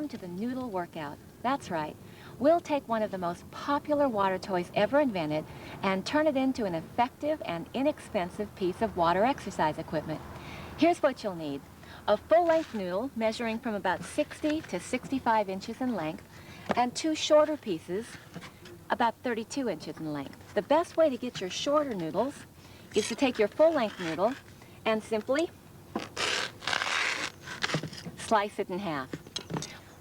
Welcome to the Noodle Workout. That's right. We'll take one of the most popular water toys ever invented and turn it into an effective and inexpensive piece of water exercise equipment. Here's what you'll need. A full-length noodle measuring from about 60 to 65 inches in length, and two shorter pieces about 32 inches in length. The best way to get your shorter noodles is to take your full-length noodle and simply slice it in half.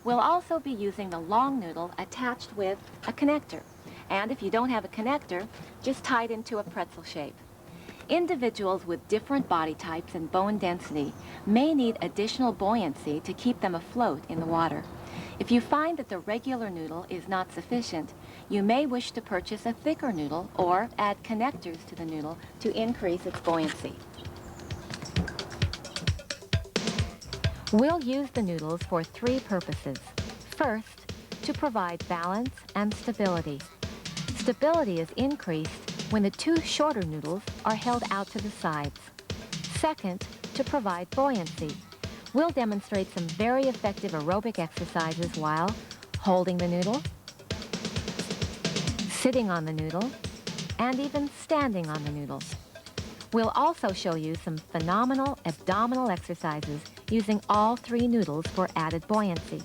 We'll also be using the long noodle attached with a connector. And if you don't have a connector, just tie it into a pretzel shape. Individuals with different body types and bone density may need additional buoyancy to keep them afloat in the water. If you find that the regular noodle is not sufficient, you may wish to purchase a thicker noodle or add connectors to the noodle to increase its buoyancy. We'll use the noodles for three purposes. First, to provide balance and stability. Stability is increased when the two shorter noodles are held out to the sides. Second, to provide buoyancy. We'll demonstrate some very effective aerobic exercises while holding the noodle, sitting on the noodle, and even standing on the noodle. We'll also show you some phenomenal abdominal exercises using all three noodles for added buoyancy.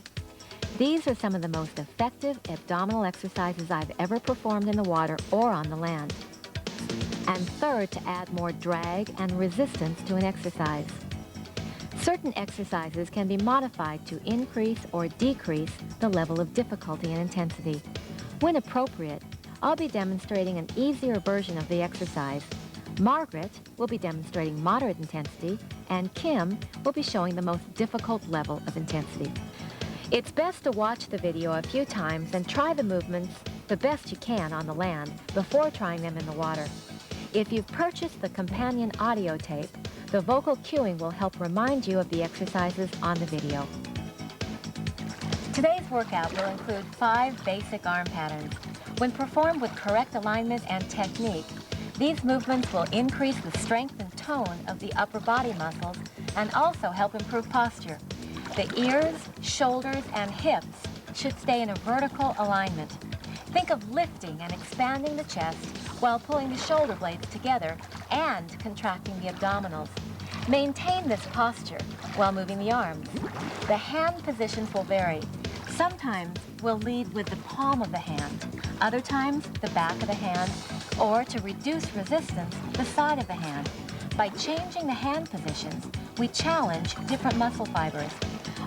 These are some of the most effective abdominal exercises I've ever performed in the water or on the land. And third, to add more drag and resistance to an exercise. Certain exercises can be modified to increase or decrease the level of difficulty and intensity. When appropriate, I'll be demonstrating an easier version of the exercise. Margaret will be demonstrating moderate intensity, and Kim will be showing the most difficult level of intensity. It's best to watch the video a few times and try the movements the best you can on the land before trying them in the water. If you've purchased the companion audio tape, the vocal cueing will help remind you of the exercises on the video. Today's workout will include 5 basic arm patterns. When performed with correct alignment and technique, these movements will increase the strength and tone of the upper body muscles and also help improve posture. The ears, shoulders, and hips should stay in a vertical alignment. Think of lifting and expanding the chest while pulling the shoulder blades together and contracting the abdominals. Maintain this posture while moving the arms. The hand positions will vary. Sometimes we'll lead with the palm of the hand, other times the back of the hand, or to reduce resistance, the side of the hand. By changing the hand positions, we challenge different muscle fibers.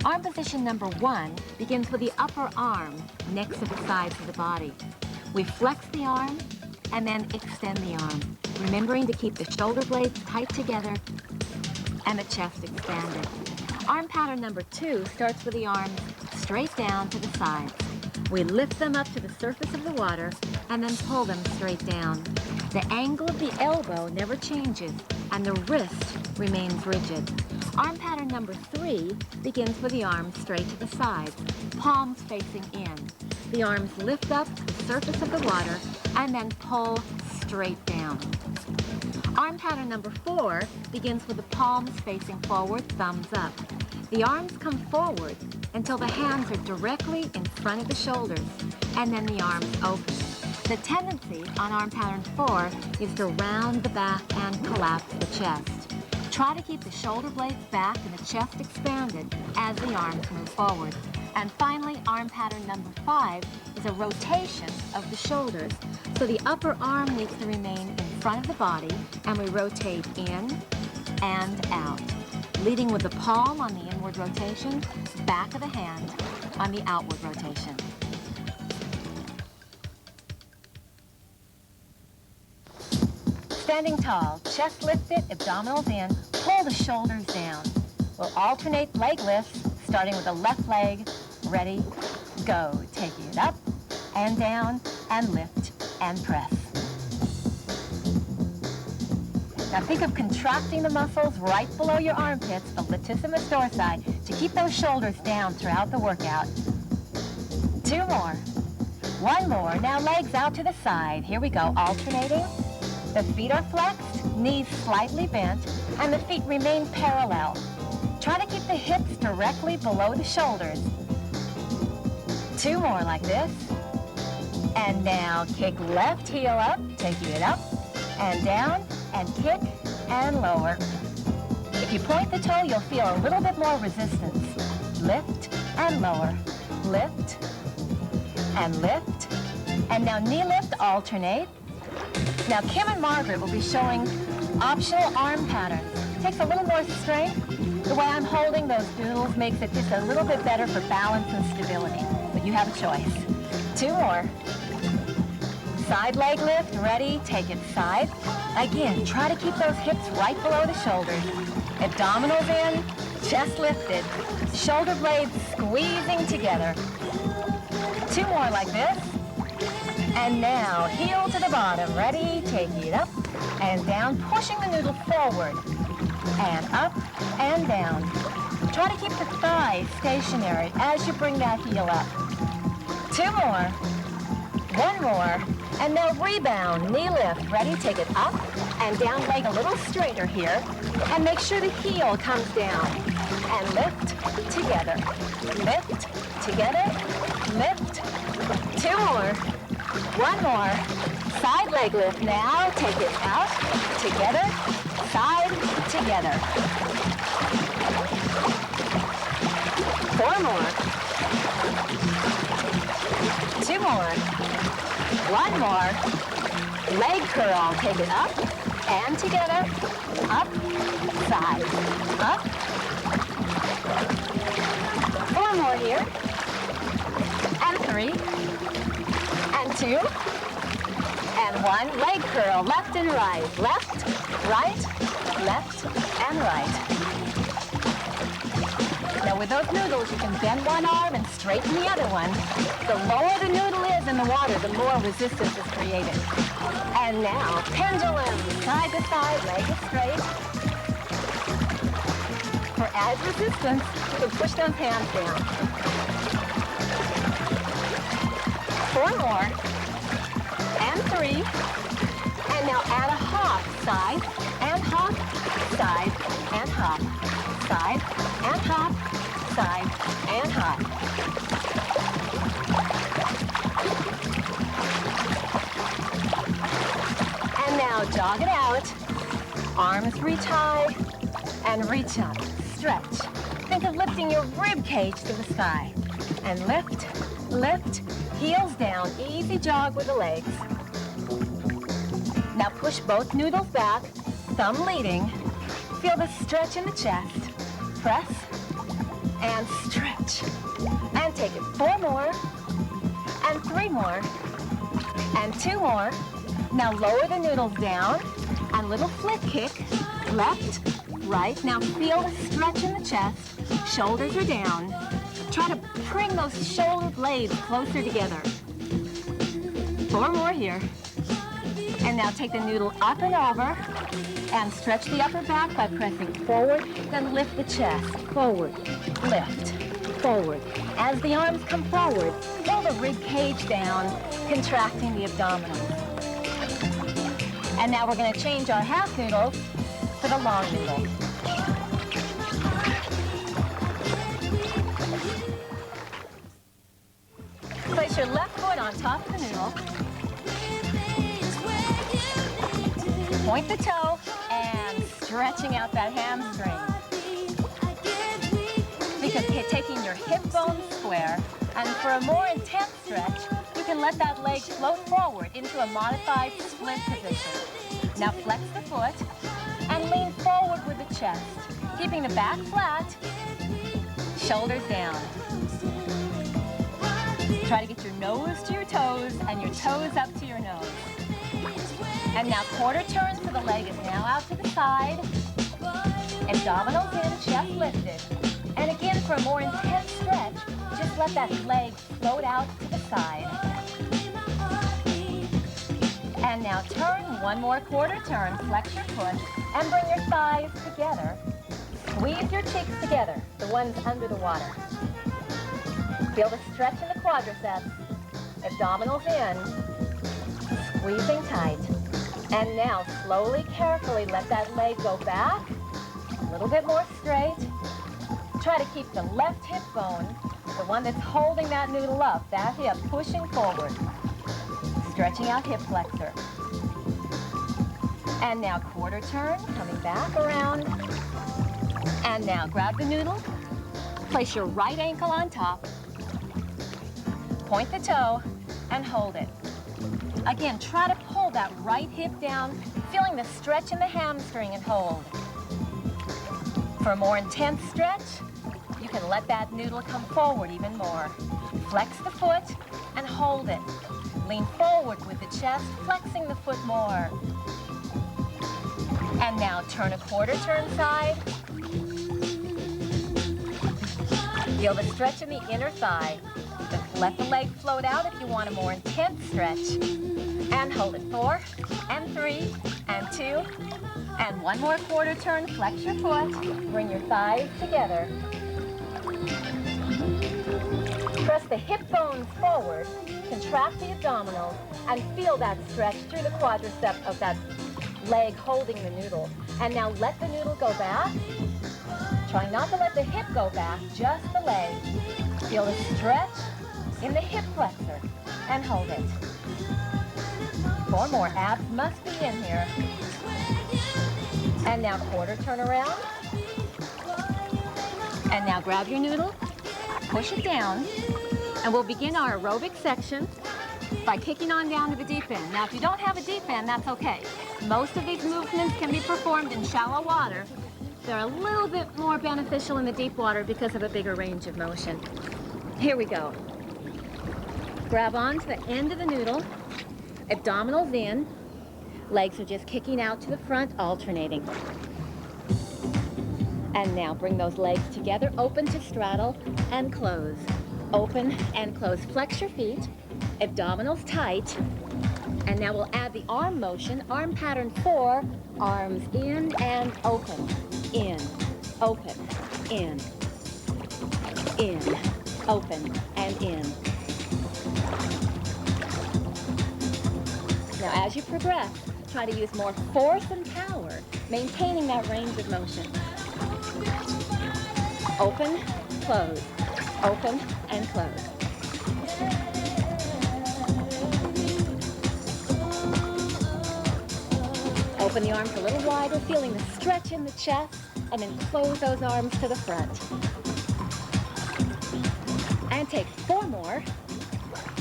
Arm position number 1 begins with the upper arm next to the sides of the body. We flex the arm and then extend the arm, remembering to keep the shoulder blades tight together and the chest expanded. Arm pattern number 2 starts with the arms straight down to the sides. We lift them up to the surface of the water and then pull them straight down. The angle of the elbow never changes and the wrist remains rigid. Arm pattern number 3 begins with the arms straight to the sides, palms facing in. The arms lift up to the surface of the water and then pull straight down. Arm pattern number 4 begins with the palms facing forward, thumbs up. The arms come forward until the hands are directly in front of the shoulders, and then the arms open. The tendency on arm pattern 4 is to round the back and collapse the chest. Try to keep the shoulder blades back and the chest expanded as the arms move forward. And finally, arm pattern number 5 is a rotation of the shoulders. So the upper arm needs to remain in front of the body, and we rotate in and out, leading with the palm on the inward rotation, back of the hand on the outward rotation. Standing tall, chest lifted, abdominals in, pull the shoulders down. We'll alternate leg lifts, starting with the left leg. Ready, go. Taking it up and down and lift and press. Now think of contracting the muscles right below your armpits, the latissimus dorsi, to keep those shoulders down throughout the workout. 2 more. 1 more. Now legs out to the side. Here we go, alternating. The feet are flexed, knees slightly bent, and the feet remain parallel. Try to keep the hips directly below the shoulders. 2 more like this. And now kick left heel up, taking it up and down, and kick and lower. If you point the toe, you'll feel a little bit more resistance. Lift and lower. Lift and lift. And now knee lift, alternate. Now Kim and Margaret will be showing optional arm patterns. Takes a little more strength. The way I'm holding those noodles makes it just a little bit better for balance and stability. But you have a choice. 2 more. Side leg lift, ready, take it side. Again, try to keep those hips right below the shoulders. Abdominals in, chest lifted. Shoulder blades squeezing together. 2 more like this. And now, heel to the bottom, ready, taking it up and down, pushing the noodle forward. And up and down. Try to keep the thighs stationary as you bring that heel up. 2 more. 1 more. And now rebound, knee lift. Ready? Take it up and down, leg a little straighter here. And make sure the heel comes down. And lift together. Lift together. Lift. 2 more. 1 more. Side leg lift now. Take it out. Together. Side together. 4 more. 2 more. 1 more. Leg curl. Take it up and together. Up, side, up. 4 more here. And 3. And 2. And 1. Leg curl. Left and right. Left, right, left, and right. Now with those noodles, you can bend one arm and straighten the other one. The lower the noodle is in the water, the more resistance is created. And now, pendulum, side to side, leg is straight. For added resistance, you can push those hands down. 4 more. And 3. And now add a hop, side, and hop, side, and hop, side, and hop, side, and hop. And now jog it out. Arms reach high and reach up. Stretch. Think of lifting your rib cage to the sky. And lift, lift, heels down. Easy jog with the legs. Now push both noodles back, thumb leading. Feel the stretch in the chest. Press and stretch. And take it. 4 more. And 3 more. And 2 more. Now lower the noodles down and little flick kick. Left, right. Now feel the stretch in the chest. Shoulders are down. Try to bring those shoulder blades closer together. 4 more here. And now take the noodle up and over and stretch the upper back by pressing forward, then lift the chest. Forward, lift, forward. As the arms come forward, pull the rib cage down, contracting the abdominals. And now we're going to change our half noodles for the long noodle. Place your left foot on top of the noodle. Point the toe and stretching out that hamstring. Because taking your hip bone square, and for a more intense stretch, you can let that leg float forward into a modified split position. Now flex the foot and lean forward with the chest, keeping the back flat, shoulders down. Try to get your nose to your toes and your toes up to your nose. And now quarter turns for the leg is now out to the side. Abdominals in, chest lifted. And again, for a more intense stretch, just let that leg float out to the side. And now turn, one more quarter turn, flex your foot, and bring your thighs together. Squeeze your cheeks together, the ones under the water. Feel the stretch in the quadriceps. Abdominals in, squeezing tight. And now, slowly, carefully, let that leg go back. A little bit more straight. Try to keep the left hip bone the one that's holding that noodle up, that hip pushing forward, stretching out hip flexor. And now quarter turn, coming back around. And now grab the noodle, place your right ankle on top, point the toe, and hold it. Again, try to pull that right hip down, feeling the stretch in the hamstring, and hold. For a more intense stretch, you can let that noodle come forward even more. Flex the foot and hold it. Lean forward with the chest, flexing the foot more. And now turn a quarter turn side. Feel the stretch in the inner thigh. Just let the leg float out if you want a more intense stretch. And hold it. 4, and 3, and 2, and one more quarter turn. Flex your foot. Bring your thighs together. Press the hip bones forward. Contract the abdominals and feel that stretch through the quadricep of that leg holding the noodle. And now let the noodle go back. Try not to let the hip go back, just the leg. Feel the stretch in the hip flexor and hold it. 4 more. Abs must be in here. And now quarter turn around. And now grab your noodle, push it down, and we'll begin our aerobic section by kicking on down to the deep end. Now, if you don't have a deep end, that's okay. Most of these movements can be performed in shallow water. They're a little bit more beneficial in the deep water because of a bigger range of motion. Here we go. Grab onto the end of the noodle, abdominals in, legs are just kicking out to the front, alternating. And now bring those legs together, open to straddle and close. Open and close. Flex your feet, abdominals tight. And now we'll add the arm motion, arm pattern 4, arms in and open, in, open, in, open, and in. Now as you progress, try to use more force and power, maintaining that range of motion. Open, close, open, and close. Open the arms a little wider, feeling the stretch in the chest, and then close those arms to the front. And take 4 more,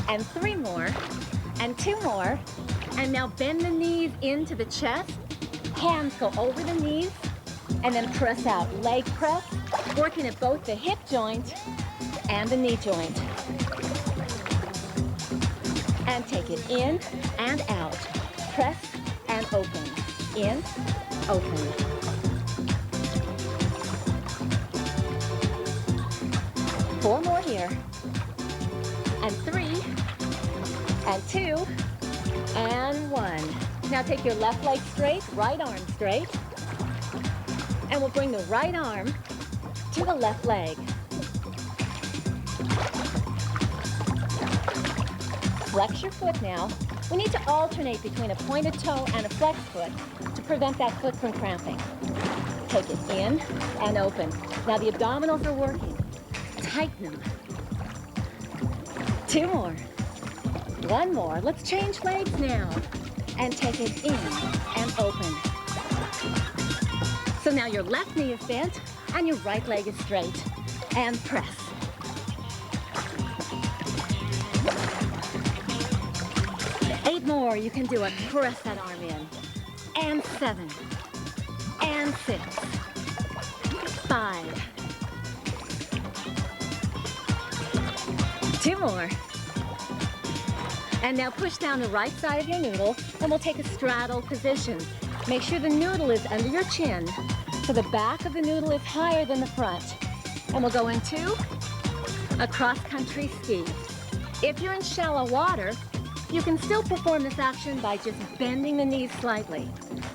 and 3 more, and 2 more, and now bend the knees into the chest, hands go over the knees, and then press out, leg press, working at both the hip joint and the knee joint. And take it in and out, press and open, in, open. 4 more here, and 3, and 2, and 1. Now take your left leg straight, right arm straight, and we'll bring the right arm to the left leg. Flex your foot now. We need to alternate between a pointed toe and a flex foot to prevent that foot from cramping. Take it in and open. Now the abdominals are working. Tighten them. 2 more. 1 more. Let's change legs now. And take it in and open. So now your left knee is bent and your right leg is straight. And press. 8 more. You can do it. Press that arm in. And 7. And 6. 5. 2 more. And now push down the right side of your noodle, and we'll take a straddle position. Make sure the noodle is under your chin, so the back of the noodle is higher than the front. And we'll go into a cross-country ski. If you're in shallow water, you can still perform this action by just bending the knees slightly.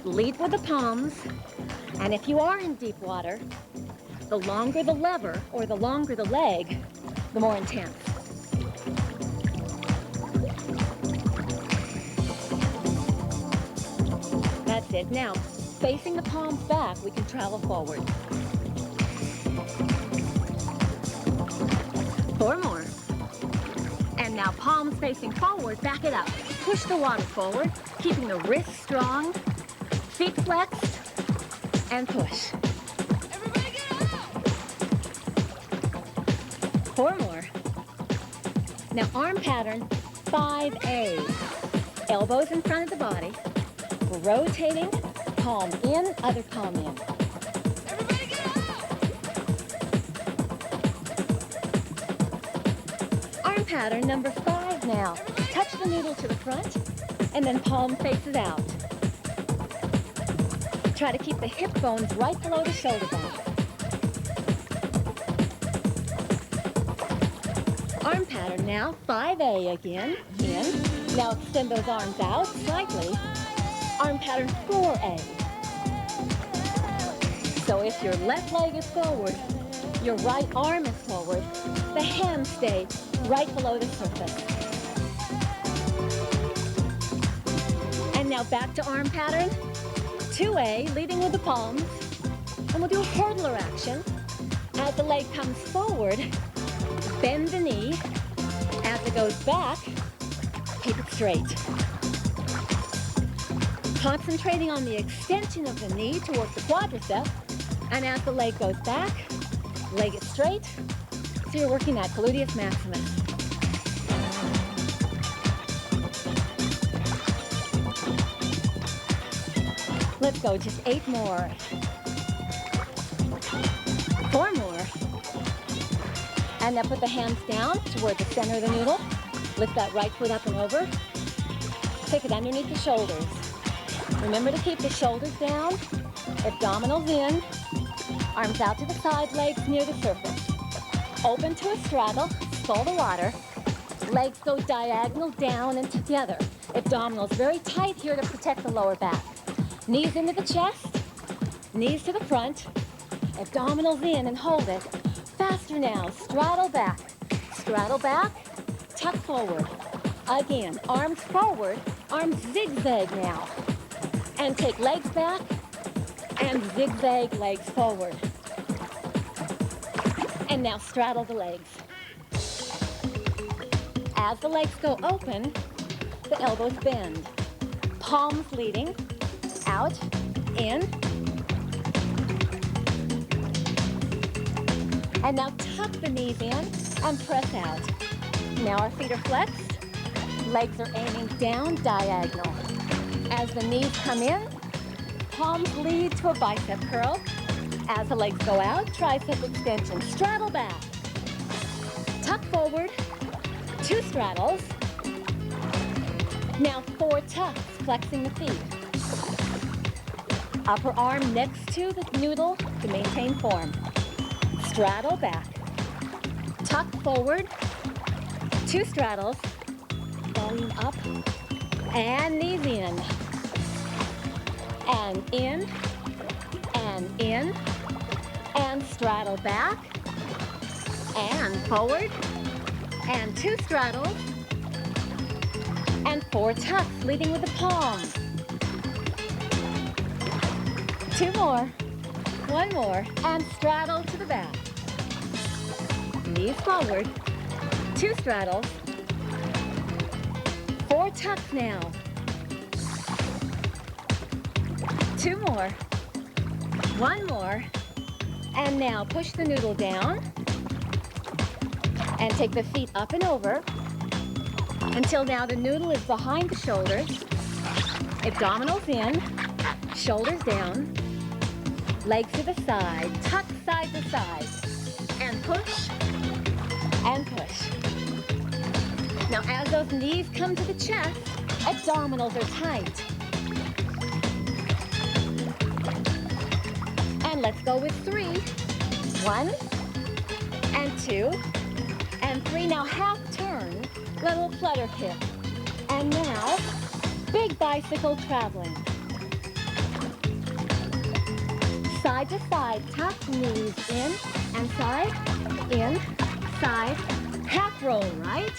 Lead with the palms, and if you are in deep water, the longer the lever or the longer the leg, the more intense. That's it. Now, facing the palms back, we can travel forward. 4 more. And now palms facing forward, back it up. Push the water forward, keeping the wrists strong, feet flexed, and push. Everybody get up! 4 more. Now arm pattern 5A. Elbows in front of the body, rotating, palm in, other palm in. Everybody get up! Arm pattern number 5 now. Touch the noodle to the front, and then palm faces out. Try to keep the hip bones right below the shoulder bone. Arm pattern now, 5A again, in. Now extend those arms out slightly. Arm pattern 4A. So if your left leg is forward, your right arm is forward, the hands stay right below the surface. And now back to arm pattern 2A, leading with the palms. And we'll do a hurdler action. As the leg comes forward, bend the knee. As it goes back, keep it straight. Concentrating on the extension of the knee to work the quadricep. And as the leg goes back, leg it straight. So you're working that gluteus maximus. Let's go, just 8 more. 4 more. And now put the hands down toward the center of the noodle. Lift that right foot up and over. Take it underneath the shoulders. Remember to keep the shoulders down, abdominals in, arms out to the side, legs near the surface. Open to a straddle, skull the water. Legs go diagonal down and together. Abdominals very tight here to protect the lower back. Knees into the chest, knees to the front, abdominals in and hold it. Faster now, straddle back, tuck forward. Again, arms forward, arms zigzag now. And take legs back and zigzag legs forward. And now straddle the legs. As the legs go open, the elbows bend. Palms leading, out, in. And now tuck the knees in and press out. Now our feet are flexed. Legs are aiming down diagonal. As the knees come in, palms lead to a bicep curl. As the legs go out, tricep extension. Straddle back. Tuck forward. 2 straddles. Now 4 tucks, flexing the feet. Upper arm next to the noodle to maintain form. Straddle back. Tuck forward. 2 straddles. Volume up. And knees in. And in. And in. And straddle back. And forward. And 2 straddles. And 4 tucks, leading with the palms. 2 more. 1 more. And straddle to the back. Knees forward. 2 straddles. 4 tucks now. 2 more. 1 more. And now push the noodle down. And take the feet up and over. Until now the noodle is behind the shoulders. Abdominals in. Shoulders down. Legs to the side. Tuck side to side. And push. And push. Now as those knees come to the chest, abdominals are tight. And let's go with 3. 1 and 2 and 3. Now half turn, little flutter kick. And now, big bicycle traveling. Side to side, tuck, knees in and side, in, side, half roll, right?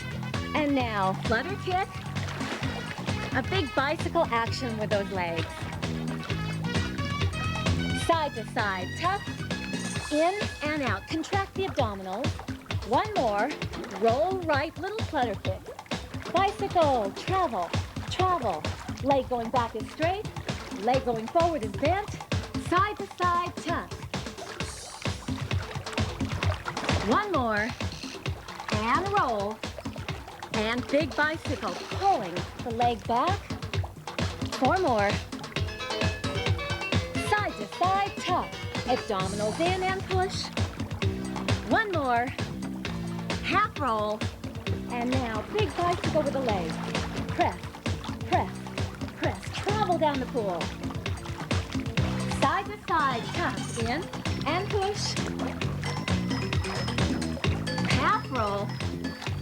And now, flutter kick, a big bicycle action with those legs. Side to side, tuck, in and out. Contract the abdominals. 1 more, Roll right, little flutter kick. Bicycle, travel, travel. Leg going back is straight. Leg going forward is bent. Side to side, tuck. One more. And roll. And big bicycle, pulling the leg back. Four more. Side to side, tuck. Abdominals in and push. One more. Half roll. And now big bicycle with the leg. Press, press, press. Travel down the pool. Side to side, tuck in and push. Half roll.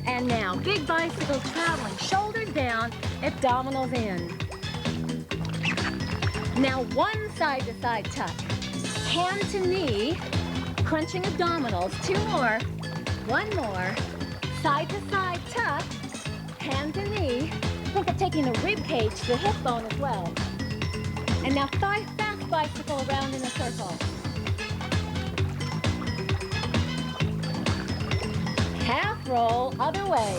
And now big bicycle traveling, shoulders down, abdominals in. Now one side to side tuck. Hand to knee, crunching abdominals. Two more. One more. Side to side tuck. Hand to knee. Think of taking the rib cage to the hip bone as well. And now fast bicycle around in a circle. Half roll, other way.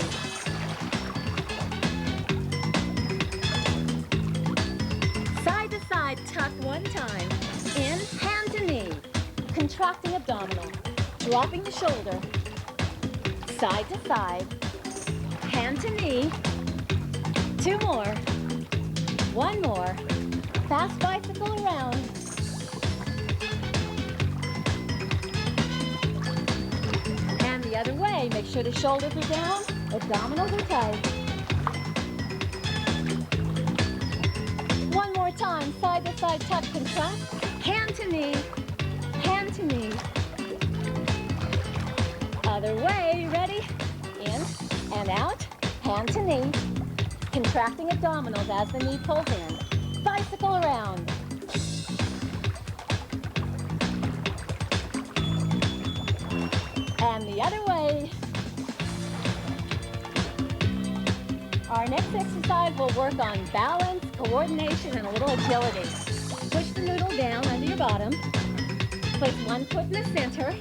Side to side tuck one time. In, hand to knee. Contracting abdominal. Dropping the shoulder. Side to side. Hand to knee. Two more. One more. Fast bicycle around. And the other way. Make sure the shoulders are down. Abdominals are tight. One more time. Side to side tuck, contract. Hand to knee. Hand to knee. Other way. Ready? In and out. Hand to knee. Contracting abdominals as the knee pulls in. Bicycle around. And the other way. Our next exercise will work on balance, coordination, and a little agility. Push the noodle down under your bottom. Place one foot in the center,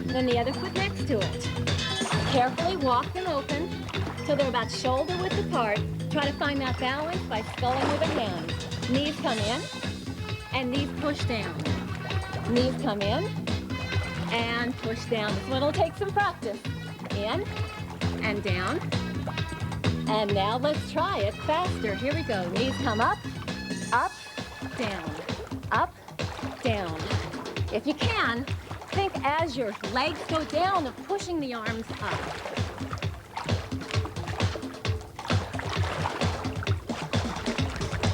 then the other foot next to it. Carefully walk them open till they're about shoulder width apart. Try to find that balance by sculling with your hands. Knees come in, and knees push down. Knees come in, and push down. This one will take some practice. In, and down. And now let's try it faster. Here we go. Knees come up, down, up, down. If you can, think as your legs go down of pushing the arms up.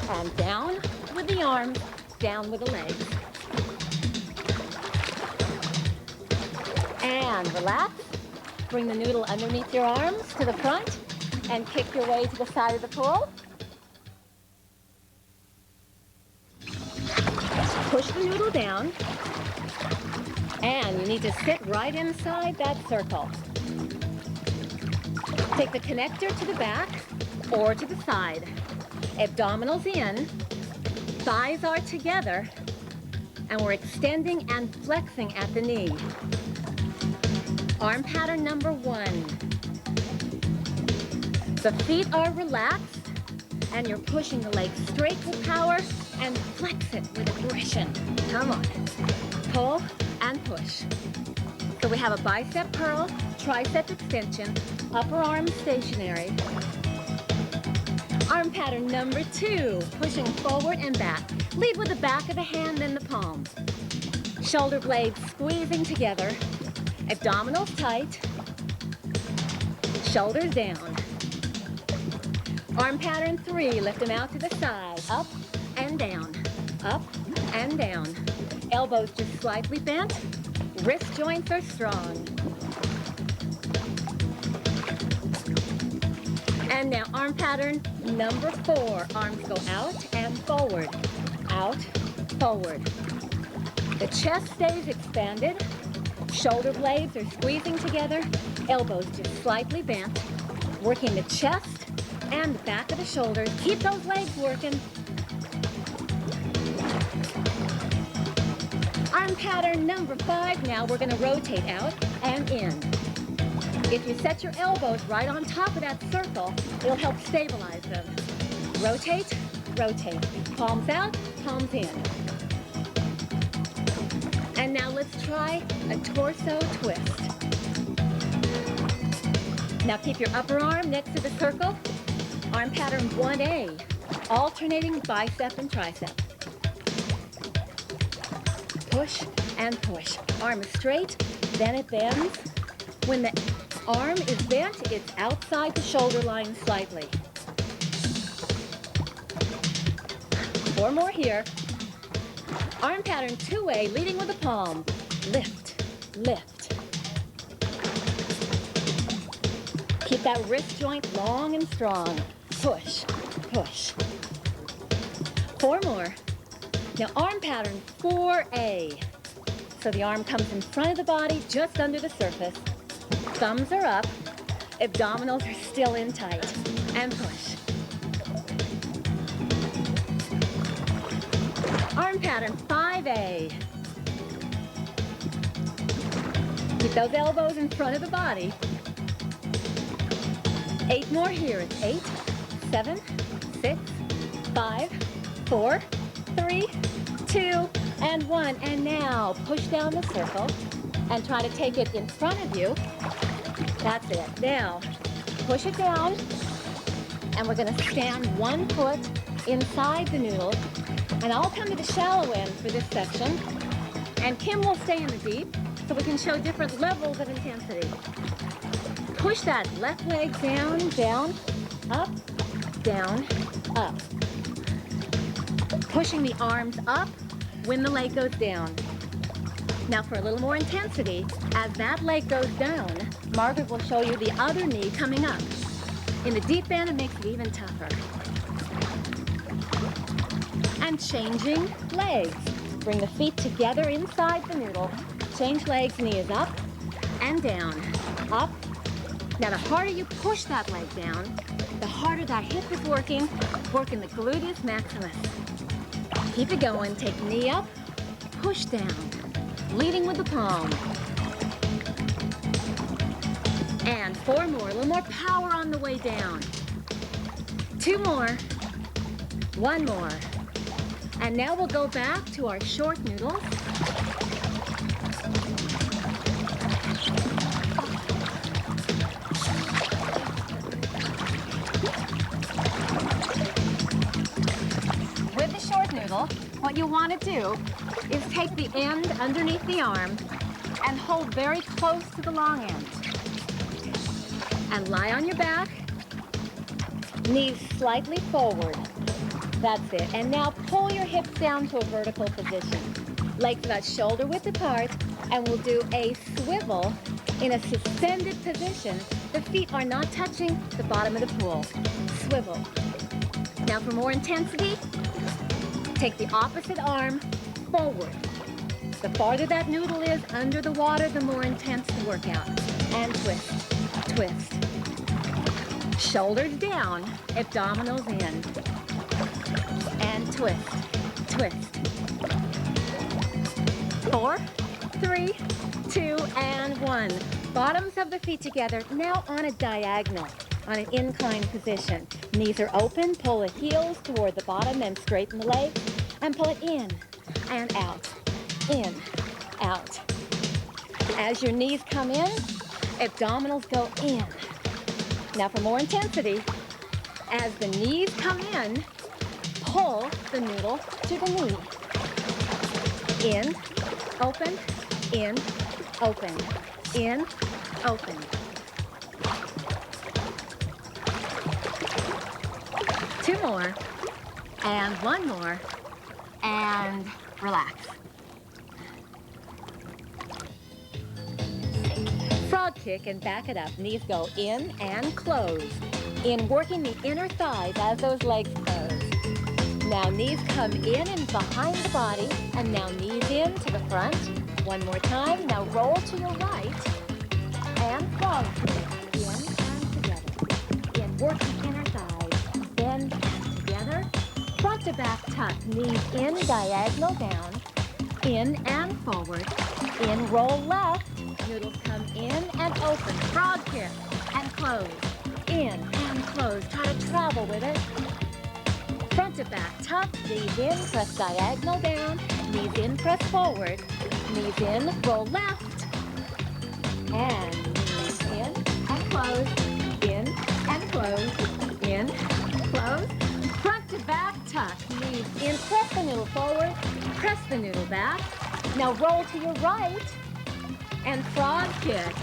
And down with the arms, down with the legs. And relax. Bring the noodle underneath your arms to the front and kick your way to the side of the pool. Push the noodle down. And you need to sit right inside that circle. Take the connector to the back or to the side. Abdominals in, thighs are together, and we're extending and flexing at the knee. Arm pattern number one. The feet are relaxed, and you're pushing the legs straight with power and flex it with aggression. Come on. Pull and push. So we have a bicep curl, tricep extension, upper arm stationary. Arm pattern number two, pushing forward and back. Lead with the back of the hand and the palm. Shoulder blades squeezing together. Abdominals tight. Shoulders down. Arm pattern three, lift them out to the side. Up and down. Up and down. Elbows just slightly bent. Wrist joints are strong. And now arm pattern number four. Arms go out and forward. Out, forward. The chest stays expanded. Shoulder blades are squeezing together. Elbows just slightly bent. Working the chest and the back of the shoulders. Keep those legs working. Arm pattern number five. Now we're going to rotate out and in. If you set your elbows right on top of that circle, it'll help stabilize them. Rotate, rotate. Palms out, palms in. And now let's try a torso twist. Now keep your upper arm next to the circle. Arm pattern 1A, alternating bicep and tricep. Push and push. Arm is straight, then it bends. When the arm is bent, it's outside the shoulder line slightly. 4 more here. Arm pattern 2A, leading with the palm. Lift, lift. Keep that wrist joint long and strong. Push, push. 4 more. Now arm pattern 4A. So the arm comes in front of the body, just under the surface. Thumbs are up. Abdominals are still in tight. And push. Arm pattern 5A. Keep those elbows in front of the body. 8 more here. It's 8, 7, 6, 5, 4, 3, 2, and 1. And now push down the circle and try to take it in front of you. That's it. Now push it down, and we're going to stand 1 foot inside the noodle. And I'll come to the shallow end for this section, and Kim will stay in the deep so we can show different levels of intensity. Push that left leg down, down, up, down, up. Pushing the arms up when the leg goes down. Now for a little more intensity, as that leg goes down, Margaret will show you the other knee coming up. In the deep end, it makes it even tougher. And changing legs. Bring the feet together inside the noodle. Change legs, knee is up and down, up. Now the harder you push that leg down, the harder that hip is working the gluteus maximus. Keep it going, take knee up, push down, leading with the palm. And 4 more, a little more power on the way down. 2 more, 1 more. And now we'll go back to our short noodles. With the short noodle, what you want to do is take the end underneath the arm and hold very close to the long end. And lie on your back, knees slightly forward. That's it. And now pull your hips down to a vertical position. Legs about shoulder width apart, and we'll do a swivel in a suspended position. The feet are not touching the bottom of the pool. Swivel. Now for more intensity, take the opposite arm forward. The farther that noodle is under the water, the more intense the workout. And twist, twist. Shoulders down, abdominals in. And twist, twist. 4, 3, 2, and 1. Bottoms of the feet together, now on a diagonal, on an inclined position. Knees are open, pull the heels toward the bottom and straighten the legs, and pull it in and out, in, out. As your knees come in, abdominals go in. Now for more intensity, as the knees come in, pull the noodle to the knee. In, open, in, open, in, open. Two more, and 1 more, and relax. Frog kick and back it up. Knees go in and close. In, working the inner thighs as those legs close. Now knees come in and behind the body, and now knees in to the front. 1 more time. Now roll to your right, and frog kick. In and together. In, work the inner thighs. Bend back together. Front to back tuck. Knees in, diagonal down. In and forward. In, roll left. Noodles come in and open. Frog kick and close. In and close. Try to travel with it. Front to back, tuck, knees in, press diagonal down, knees in, press forward, knees in, roll left, and knees in and close, in and close, in, close, front to back, tuck, knees in, press the noodle forward, press the noodle back, now roll to your right, and frog kick.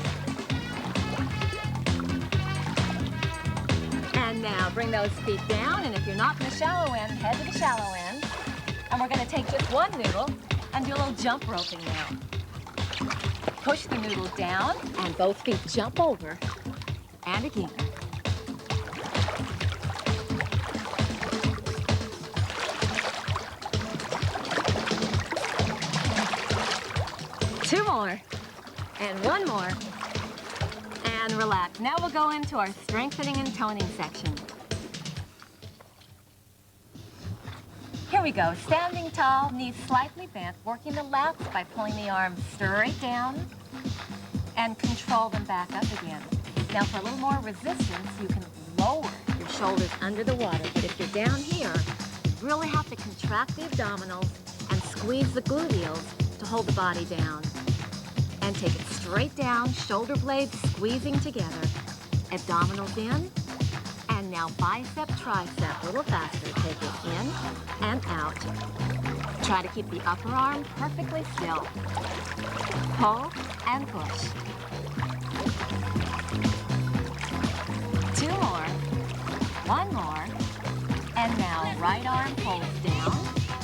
And now bring those feet down, and if you're not in the shallow end, head to the shallow end. And we're going to take just one noodle and do a little jump roping now. Push the noodle down, and both feet jump over. And again. Two more. And one more. And relax. Now we'll go into our strengthening and toning section. Here we go. Standing tall, knees slightly bent, working the lats by pulling the arms straight down and control them back up again. Now for a little more resistance, you can lower your shoulders under the water. But if you're down here, you really have to contract the abdominals and squeeze the gluteals to hold the body down. And take it straight down, shoulder blades squeezing together, abdominals in, and now bicep, tricep, a little faster. Take it in and out. Try to keep the upper arm perfectly still. Pull and push. Two more, one more, and now right arm pulls down,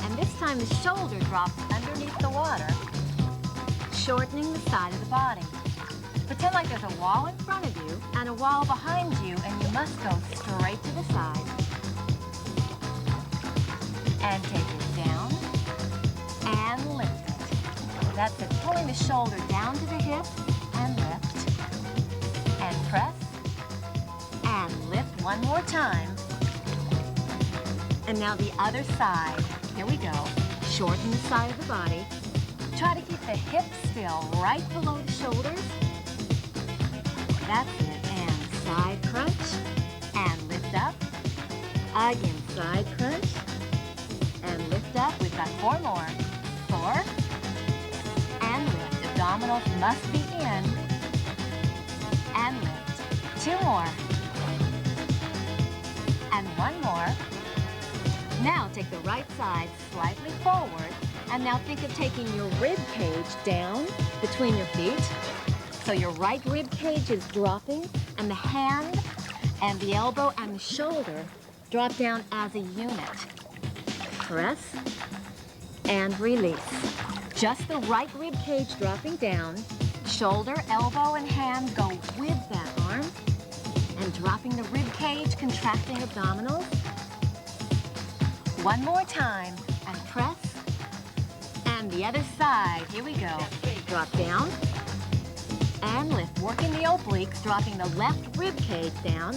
and this time the shoulder drops underneath the water, shortening the side of the body. Pretend like there's a wall in front of you and a wall behind you, and you must go straight to the side. And take it down and lift it. That's it. Pulling the shoulder down to the hip and lift. And press and lift one more time. And now the other side. Here we go. Shorten the side of the body. Try to keep the hips still, right below the shoulders. That's it. And side crunch. And lift up. Again, side crunch. And lift up. We've got four more. Four. And lift. Abdominals must be in. And lift. Two more. And one more. Now take the right side slightly forward. And now think of taking your rib cage down between your feet. So your right rib cage is dropping, and the hand and the elbow and the shoulder drop down as a unit. Press and release. Just the right rib cage dropping down, shoulder, elbow, and hand go with that arm, and dropping the rib cage, contracting abdominals. One more time, and press. And the other side, here we go. Drop down and lift, working the obliques, dropping the left rib cage down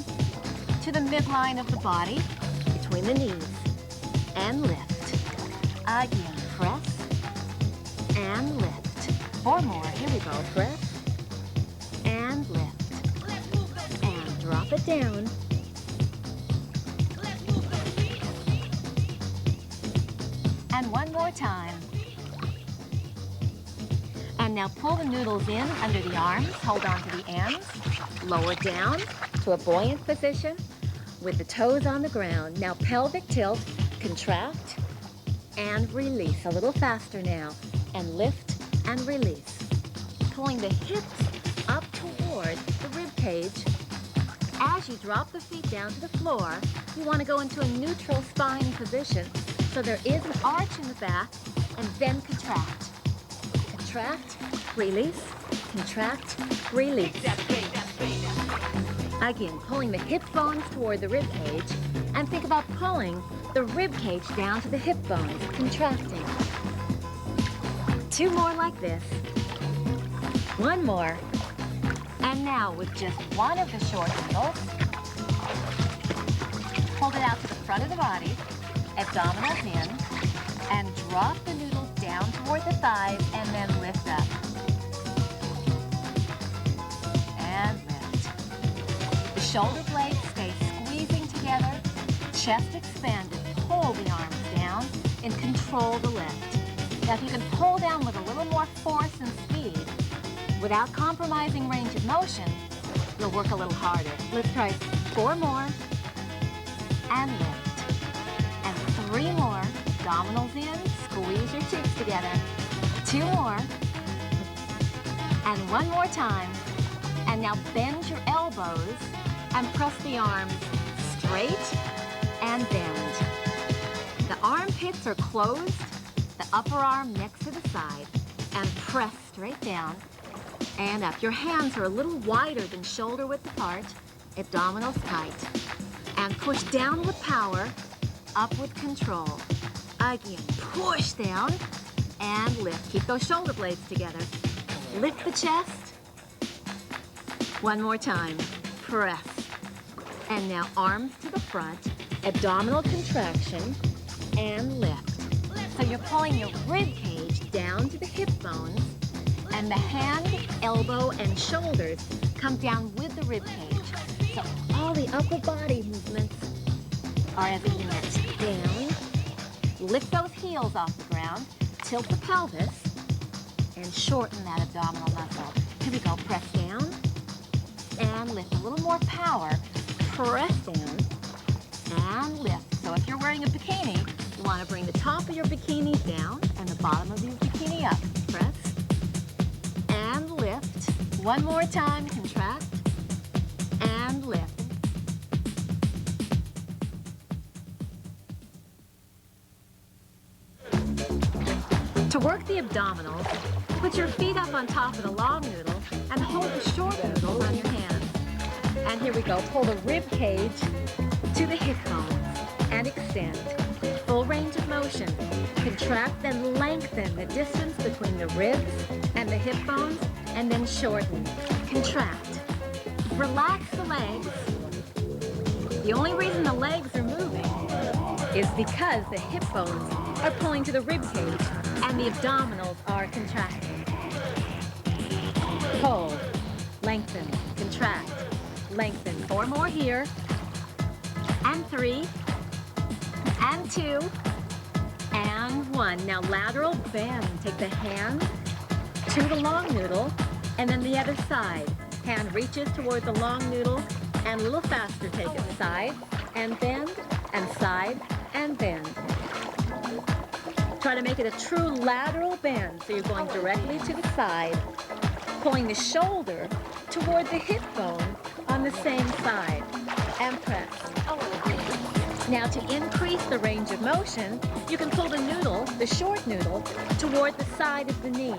to the midline of the body, between the knees, and lift. Again, press and lift. Four more, here we go. Press and lift. And drop it down. And one more time. And now pull the noodles in under the arms, hold on to the ends, lower down to a buoyant position with the toes on the ground. Now pelvic tilt, contract and release. A little faster now. And lift and release. Pulling the hips up toward the rib cage. As you drop the feet down to the floor, you want to go into a neutral spine position. So there is an arch in the back, and then contract. Contract, release, contract, release. Again, pulling the hip bones toward the rib cage, and think about pulling the rib cage down to the hip bones, contracting. Two more like this. One more. And now with just one of the short noodles, hold it out to the front of the body, abdominals in, and drop the noodles down toward the thighs, and then lift up. shoulder blades stay squeezing together, chest expanded, pull the arms down, and control the lift. Now if you can pull down with a little more force and speed, without compromising range of motion, you'll work a little harder. Let's try 4 more, and lift. And 3 more, abdominals in, squeeze your cheeks together. 2 more, and 1 more time. And now bend your elbows and press the arms straight and bend. The armpits are closed, the upper arm next to the side, and press straight down and up. Your hands are a little wider than shoulder width apart, abdominals tight. And push down with power, up with control. Again, push down and lift. Keep those shoulder blades together. Lift the chest. 1 more time. Press. And now arms to the front, abdominal contraction, and lift. So you're pulling your rib cage down to the hip bones, and the hand, elbow, and shoulders come down with the rib cage. So all the upper body movements are as a unit. Down, lift those heels off the ground, tilt the pelvis, and shorten that abdominal muscle. Here we go, press down, and lift. A little more power, press down, and lift. So if you're wearing a bikini, you want to bring the top of your bikini down and the bottom of your bikini up. Press, and lift. 1 more time, contract, and lift. To work the abdominals, put your feet up on top of the long noodle and hold the short noodle on your hands. And here we go, pull the rib cage to the hip bones and extend. Full range of motion. Contract and lengthen the distance between the ribs and the hip bones, and then shorten. Contract. Relax the legs. The only reason the legs are moving is because the hip bones are pulling to the rib cage and the abdominals are contracting. Pull, lengthen, contract, lengthen. 4 more here, and 3, and 2, and 1. Now lateral bend. Take the hand to the long noodle, and then the other side. Hand reaches toward the long noodle, and a little faster take it. Side, and bend, and side, and bend. Try to make it a true lateral bend, so you're going directly to the side, pulling the shoulder toward the hip bone on the same side, and press. Now to increase the range of motion, you can pull the noodle, the short noodle, toward the side of the knee,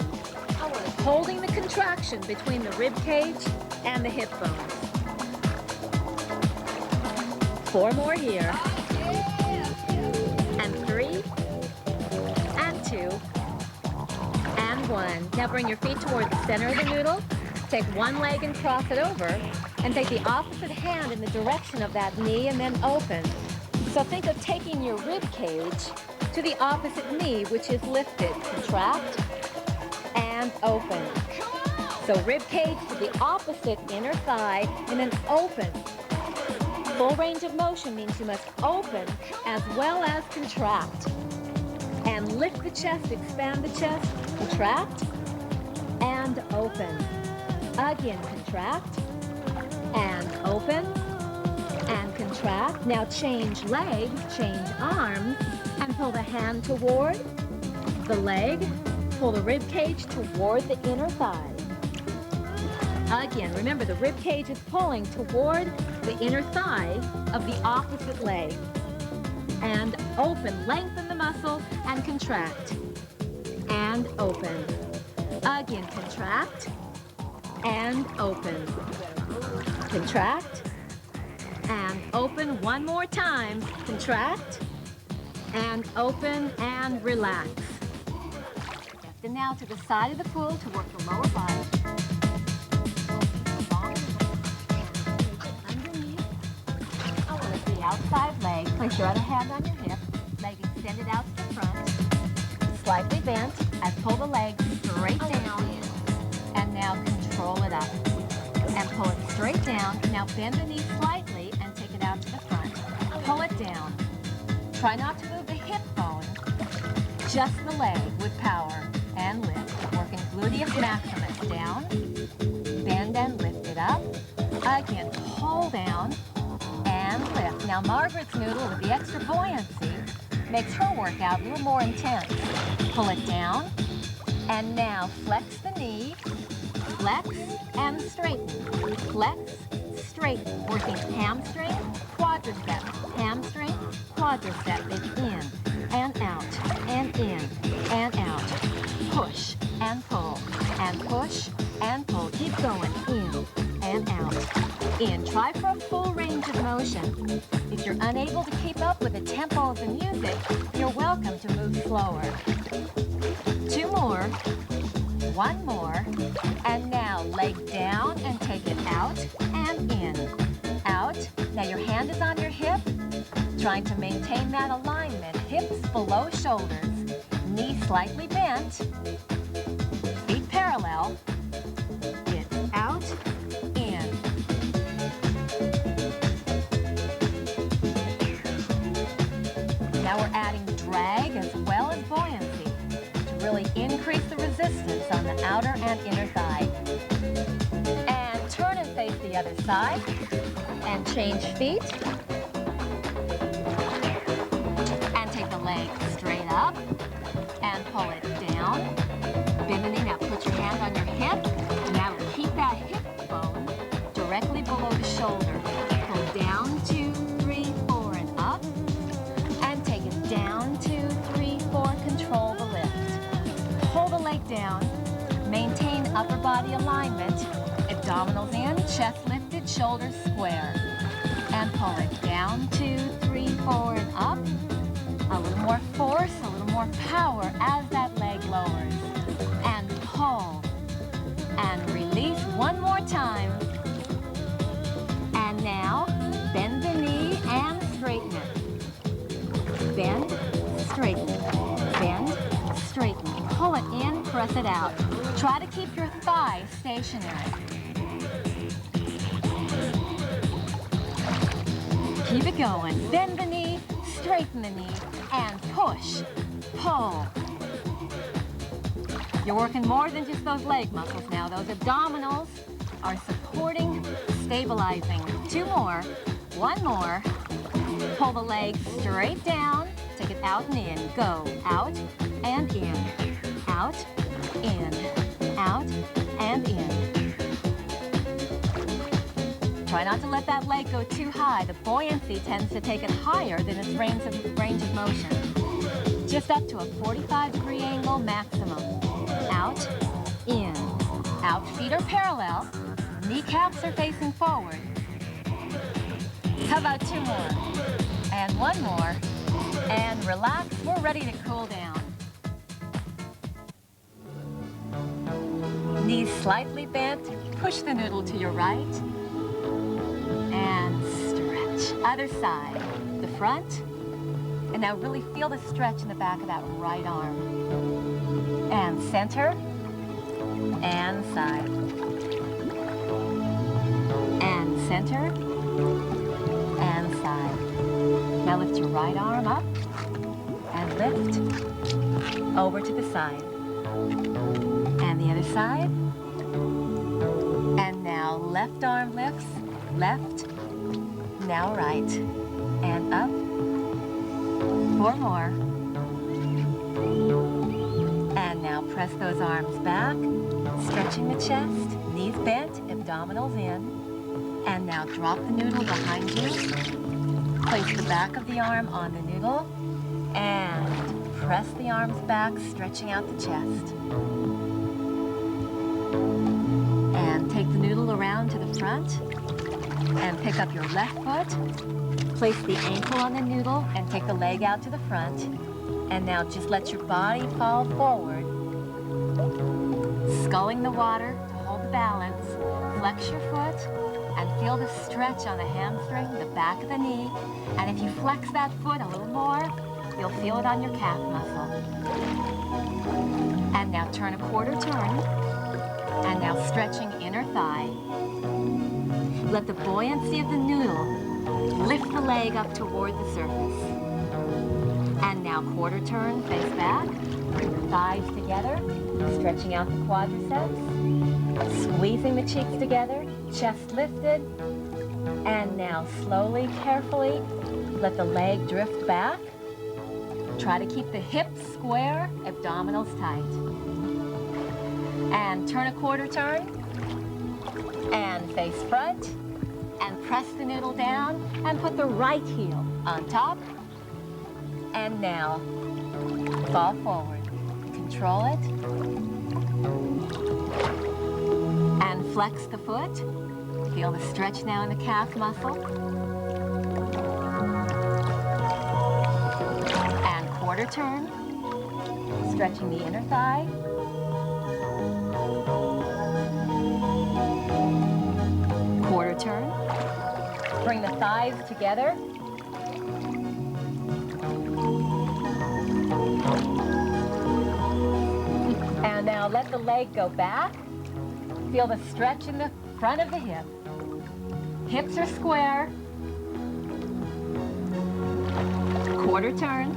holding the contraction between the rib cage and the hip bones. 4 more here, and 3, and 2, and 1. Now bring your feet toward the center of the noodle. Take one leg and cross it over, and take the opposite hand in the direction of that knee, and then open. So think of taking your rib cage to the opposite knee, which is lifted. Contract and open. So rib cage to the opposite inner thigh, and then open. Full range of motion means you must open as well as contract. And lift the chest, expand the chest, contract, and open. Again, contract, and open, and contract. Now change leg, change arm, and pull the hand toward the leg. Pull the rib cage toward the inner thigh. Again, remember the rib cage is pulling toward the inner thigh of the opposite leg. And open, lengthen the muscle, and contract. And open. Again, contract, and open. Contract, and open. 1 more time. Contract, and open, and relax. And now to the side of the pool to work the lower body. Underneath the outside leg. Place your other hand on your hip. Leg extended out to the front. Slightly bent, and pull the leg straight down. And now control it up. and pull it straight down. Now bend the knee slightly and take it out to the front. Pull it down. Try not to move the hip bone, just the leg with power, and lift. Working gluteus maximus down, bend and lift it up. Again, pull down and lift. Now Margaret's noodle with the extra buoyancy makes her workout a little more intense. Pull it down, and now flex the knee, flex and straighten, flex, straighten, working hamstring, quadricep, hamstring, quadricep, in and out, and in and out, push and pull, and push and pull, keep going, in and out, in. Try for a full range of motion. If you're unable to keep up with the tempo of the music, you're welcome to move slower. 2 more, 1 more, and now leg down and take it out and in, out. Now your hand is on your hip, trying to maintain that alignment. Hips below shoulders, knee slightly bent, feet parallel. It's out, in. Now we're adding drag as well as buoyancy to really increase the resistance on the outer and inner thigh. And turn and face the other side and change feet. And take the leg straight up and pull it down. Bend the knee. Now put your hand on your hip. And now keep that hip bone directly below the shoulder. Pull down, 2, 3, 4, and up. And take it down, 2, 3, 4. Control the lift. Pull the leg down. Maintain upper body alignment. Abdominals in, chest lifted, shoulders square. And pull it down, 2, 3, 4, and up. A little more force, a little more power as that leg lowers. And pull. And release one more time. And now, bend the knee and straighten it. Bend, straighten, bend, straighten. Pull it in, press it out. Try to keep your thigh stationary. Keep it going. Bend the knee, straighten the knee, and push, pull. You're working more than just those leg muscles now. Those abdominals are supporting, stabilizing. 2 more, 1 more. Pull the leg straight down. Take it out and in. Go out and in. Out, in, out, and in. Try not to let that leg go too high. The buoyancy tends to take it higher than its range of motion. Just up to a 45-degree angle maximum. Out, in, out. Feet are parallel. Kneecaps are facing forward. How about 2 more? And 1 more. And relax. We're ready to cool down. Knees slightly bent. Push the noodle to your right. And stretch. Other side. The front. And now really feel the stretch in the back of that right arm. And center. And side. And center. And side. Now lift your right arm up. And lift. Over to the side. And the other side. And now left arm lifts. Left. Now right. And up. 4 more. And now press those arms back, stretching the chest, knees bent, abdominals in. And now drop the noodle behind you. Place the back of the arm on the noodle. And press the arms back, stretching out the chest. And take the noodle around to the front. And pick up your left foot. Place the ankle on the noodle and take the leg out to the front. And now just let your body fall forward. Sculling the water to hold the balance. Flex your foot and feel the stretch on the hamstring, the back of the knee. And if you flex that foot a little more, you'll feel it on your calf muscle. And now turn a quarter turn. And now stretching inner thigh. Let the buoyancy of the noodle lift the leg up toward the surface. And now quarter turn, face back. Bring the thighs together, stretching out the quadriceps. Squeezing the cheeks together, chest lifted. And now slowly, carefully, let the leg drift back. Try to keep the hips square, abdominals tight. And turn a quarter turn. And face front. And press the noodle down and put the right heel on top. And now, fall forward. Control it. And flex the foot. Feel the stretch now in the calf muscle. And quarter turn. Stretching the inner thigh. Quarter turn. Bring the thighs together. And now let the leg go back. Feel the stretch in the front of the hip. Hips are square. Quarter turn.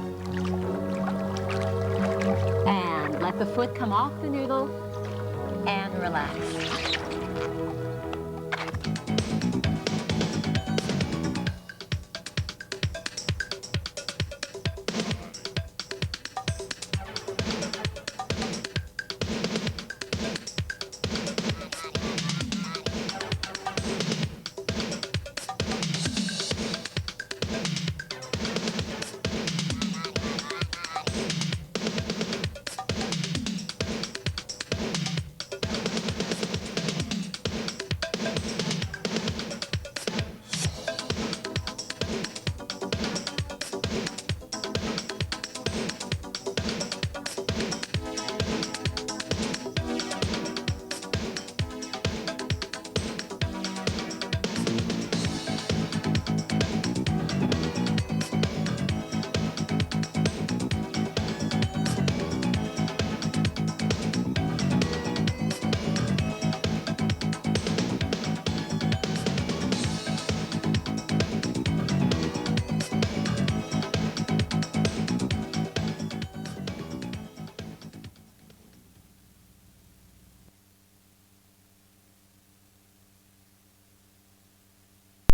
And let the foot come off the noodle and relax.